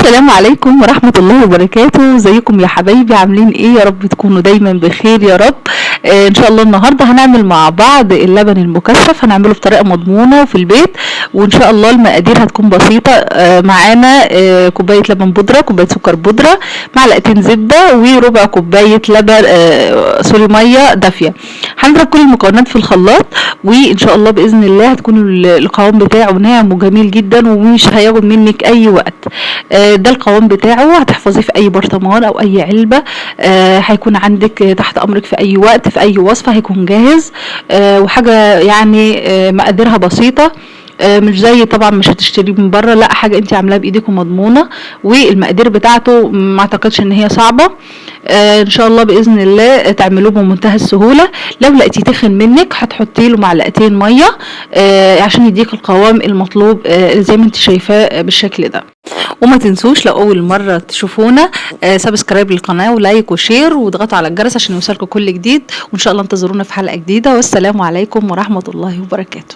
السلام عليكم ورحمة الله وبركاته. ازيكم يا حبايبي؟ عاملين ايه؟ يا رب تكونوا دايما بخير يا رب. ان شاء الله النهارده هنعمل مع بعض اللبن المكثف، هنعمله بطريقه مضمونه وفي البيت، وان شاء الله المقادير هتكون بسيطه. معانا كوبايه لبن بودره، كوبايه سكر بودره، معلقتين زبده، وربع كوبايه لبن سوري ميه دافيه. هنضرب كل المكونات في الخلاط، وان شاء الله باذن الله هتكون القوام بتاعه ناعم وجميل جدا ومش هياخد منك اي وقت. ده القوام بتاعه، هتحفظيه في اي برطمان او اي علبه. هيكون عندك تحت امرك في اي وقت، في اي وصفه هيكون جاهز. وحاجه يعني مقاديرها بسيطه، مش زي طبعا مش هتشتريه من بره، لا حاجه انت عاملاها بايدك ومضمونه، والمقادير بتاعته ما اعتقدش ان هي صعبه. ان شاء الله باذن الله تعملوه بمنتهى السهوله. لو لقيتيه تخن منك هتحطي له معلقتين ميه عشان يديك القوام المطلوب زي ما انت شايفاه بالشكل ده. وما تنسوش لو اول مره تشوفونا سبسكرايب للقناه ولايك وشير واضغطوا على الجرس عشان يوصلكم كل جديد، وان شاء الله انتظرونا في حلقه جديده، والسلام عليكم ورحمه الله وبركاته.